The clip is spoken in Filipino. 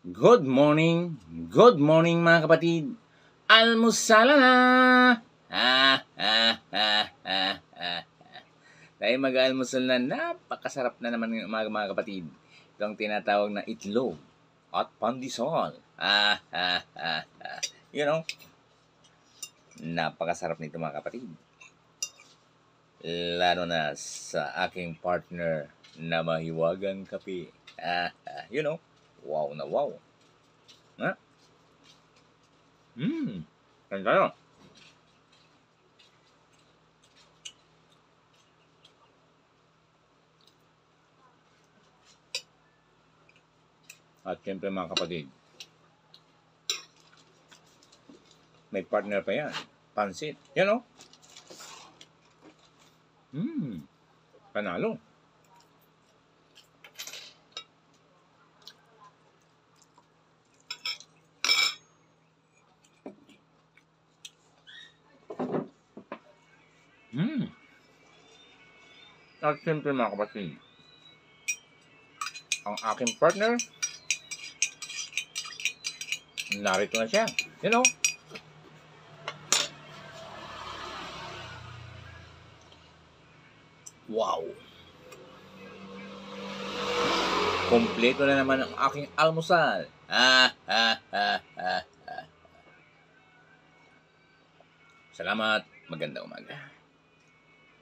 Good morning mga kapatid. Almusala na! Tayo mag-almusal na, napakasarap na naman ng umaga mga kapatid. Ito ang tinatawag na itlog at pandesal. You know, napakasarap nito mga kapatid. Lalo na sa aking partner na mahiwagang kape. You know, wow na wow. Ha? Kain tayo. At siyempre mga kapatid, may partner pa yan. Pansit. You know? Panalo. At siyempre mga kapatid, ang aking partner, narito na siya. You know? Wow! Kompleto na naman ang aking almusal. Salamat. Magandang umaga.